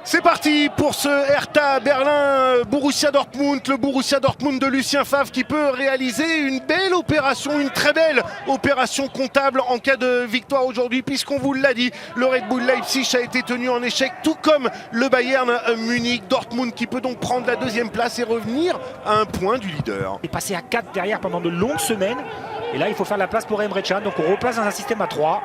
C'est parti pour ce Hertha Berlin Borussia Dortmund, le Borussia Dortmund de Lucien Favre qui peut réaliser une belle opération, une très belle opération comptable en cas de victoire aujourd'hui, puisqu'on vous l'a dit, le Red Bull Leipzig a été tenu en échec, tout comme le Bayern Munich. Dortmund qui peut donc prendre la deuxième place et revenir à un point du leader. Il est passé à 4 derrière pendant de longues semaines, et là il faut faire la place pour Emre Can, donc on replace dans un système à 3.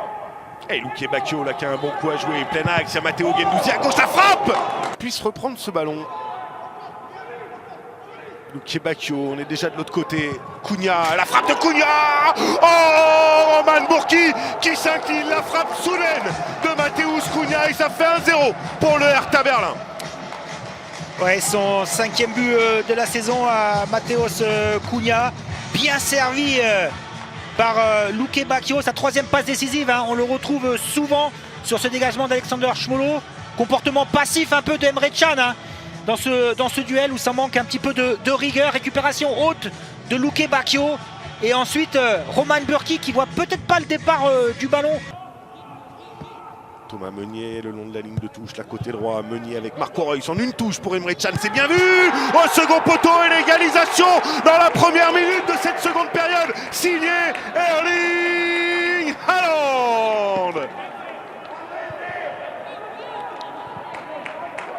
Et Luque Bacchio là qui a un bon coup à jouer, plein axe, il y a Matteo Guendouzi à gauche, la frappe puisse reprendre ce ballon. Luque Bacchio, on est déjà de l'autre côté. Cunha, la frappe de Cunha. Oh, Roman Bürki qui s'incline, la frappe soudaine de Mateusz Cunha et ça fait 1-0 pour le Hertha Berlin. Ouais, son 5e but de la saison à Mateusz Cunha, bien servi par Luque Bacchio, sa 3e passe décisive, hein. On le retrouve souvent sur ce dégagement d'Alexander Schmolo. Comportement passif un peu de Emre Can, hein, dans ce duel où ça manque un petit peu de rigueur. Récupération haute de Luque Bacchio et ensuite Roman Bürki qui voit peut-être pas le départ du ballon. Thomas Meunier le long de la ligne de touche, la côté droit, Meunier avec Marco Reus en une touche pour Emre Can, c'est bien vu. Au second poteau et l'égalisation dans la première minute de cette seconde période, signé Erling Haaland.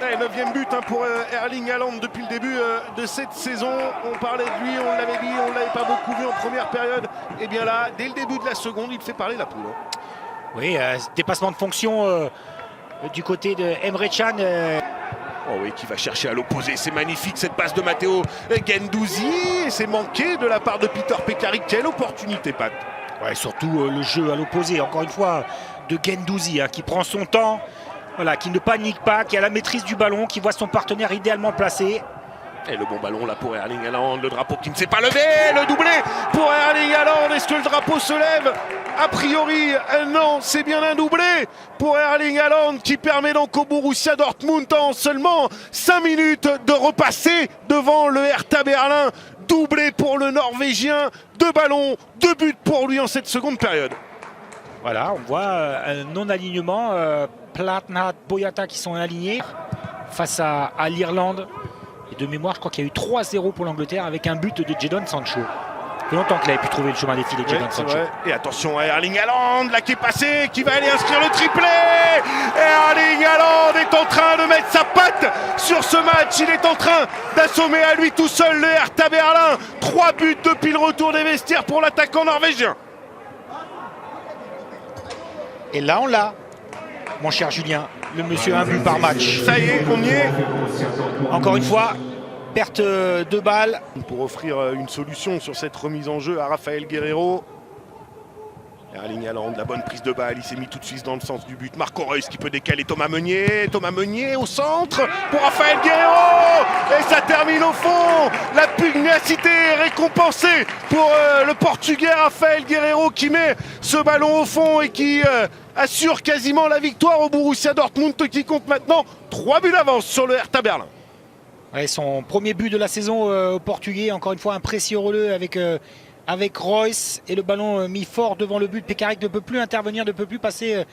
Et 9e but pour Erling Haaland depuis le début de cette saison. On parlait de lui, on l'avait dit, on ne l'avait pas beaucoup vu en première période. Et bien là, dès le début de la seconde, il fait parler la poule. Oui, dépassement de fonction du côté de Emre Can. Oh oui, qui va chercher à l'opposé. C'est magnifique cette passe de Matteo Guendouzi. Et c'est manqué de la part de Peter Pekarik. Quelle opportunité, Pat. Ouais, surtout le jeu à l'opposé, encore une fois, de Guendouzi, hein, qui prend son temps, voilà, qui ne panique pas, qui a la maîtrise du ballon, qui voit son partenaire idéalement placé. Et le bon ballon là pour Erling Haaland, le drapeau qui ne s'est pas levé, le doublé pour Erling Haaland. Est-ce que le drapeau se lève? A priori, non, c'est bien un doublé pour Erling Haaland qui permet donc au Borussia Dortmund en seulement 5 minutes de repasser devant le Hertha Berlin. Doublé pour le Norvégien, 2 ballons, 2 buts pour lui en cette seconde période. Voilà, on voit un non-alignement, Platnat, Boyata qui sont alignés face à l'Irlande. Et de mémoire, je crois qu'il y a eu 3-0 pour l'Angleterre avec un but de Jadon Sancho. Ça fait longtemps qu'il avait pu trouver le chemin des filets, Jadon Sancho. Et attention à Erling Haaland, là qui est passé, qui va aller inscrire le triplé. Erling Haaland est en train de mettre sa patte sur ce match. Il est en train d'assommer à lui tout seul le Hertha Berlin. 3 buts depuis le retour des vestiaires pour l'attaquant norvégien. Et là, on l'a, mon cher Julien, le monsieur un but par match. Ça y est, on y est. Encore une fois, perte de balle. Pour offrir une solution sur cette remise en jeu à Raphaël Guerreiro. Erling Haaland, la bonne prise de balle, il s'est mis tout de suite dans le sens du but. Marco Reus qui peut décaler Thomas Meunier. Thomas Meunier au centre pour Raphaël Guerreiro. Et ça termine au fond. La pugnacité est récompensée pour le Portugais Raphaël Guerreiro qui met ce ballon au fond et qui assure quasiment la victoire au Borussia Dortmund qui compte maintenant 3 buts d'avance sur le Hertha Berlin. Ouais, son premier but de la saison au Portugais, encore une fois un précieux relais avec Reus et le ballon mis fort devant le but. Pekarik ne peut plus intervenir, ne peut plus passer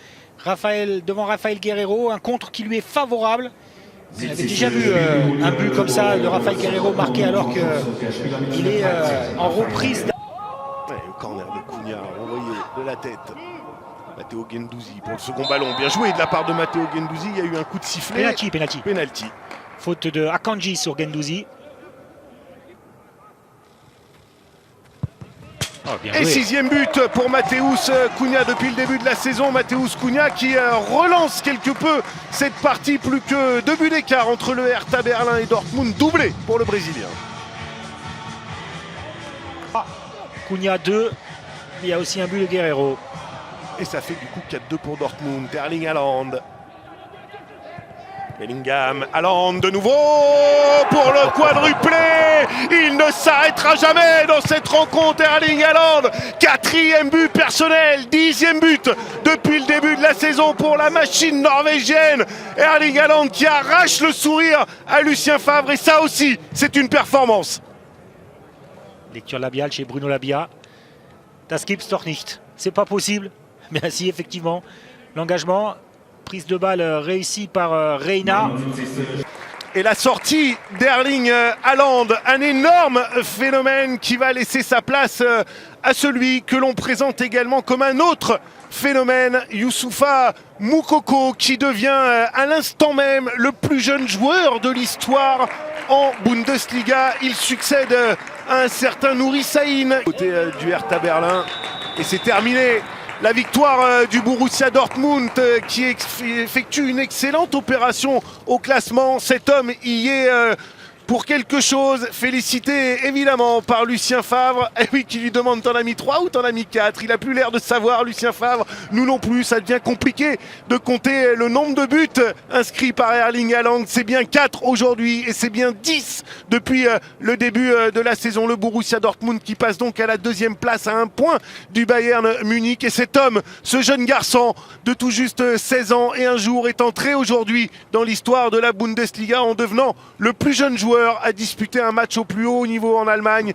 devant Raphaël Guerreiro. Un contre qui lui est favorable. On avait déjà vu un but comme ça de Raphaël Guerreiro marqué alors qu'il est en reprise. Ouais, le corner de Cunha envoyé de la tête. Matteo Guendouzi pour le second ballon. Bien joué de la part de Matteo Guendouzi. Il y a eu un coup de sifflet. Penalty. Faute de Akanji sur Guendouzi. Oh, et 6e but pour Mateusz Cunha depuis le début de la saison. Mateusz Cunha qui relance quelque peu cette partie. Plus que 2 buts d'écart entre le Hertha Berlin et Dortmund. Doublé pour le Brésilien. Cunha 2. Il y a aussi un but de Guerreiro. Et ça fait du coup 4-2 pour Dortmund. Erling Haaland. Bellingham, Haaland de nouveau pour le quadruplé. Il ne s'arrêtera jamais dans cette rencontre. Erling Haaland, 4e but personnel, 10e but depuis le début de la saison pour la machine norvégienne. Erling Haaland qui arrache le sourire à Lucien Favre et ça aussi, c'est une performance. Lecture labiale chez Bruno Labia. Das gibt's doch nicht. C'est pas possible. Mais si, effectivement, l'engagement prise de balle réussie par Reina. Et la sortie d'Erling Haaland, un énorme phénomène qui va laisser sa place à celui que l'on présente également comme un autre phénomène, Youssoufa Moukoko, qui devient à l'instant même le plus jeune joueur de l'histoire en Bundesliga. Il succède à un certain Nouri Sahin, côté du Hertha Berlin. Et c'est terminé. La victoire du Borussia Dortmund qui effectue une excellente opération au classement. Cet homme y est pour quelque chose. Félicité évidemment par Lucien Favre. Et oui, qui lui demande t'en as mis 3 ou t'en as mis 4. Il a plus l'air de savoir, Lucien Favre. Nous non plus, ça devient compliqué de compter le nombre de buts inscrits par Erling Haaland. C'est bien 4 aujourd'hui et c'est bien 10 depuis le début de la saison. Le Borussia Dortmund qui passe donc à la 2e place à 1 point du Bayern Munich. Et cet homme, ce jeune garçon de tout juste 16 ans et un jour, est entré aujourd'hui dans l'histoire de la Bundesliga en devenant le plus jeune joueur à disputer un match au plus haut niveau en Allemagne.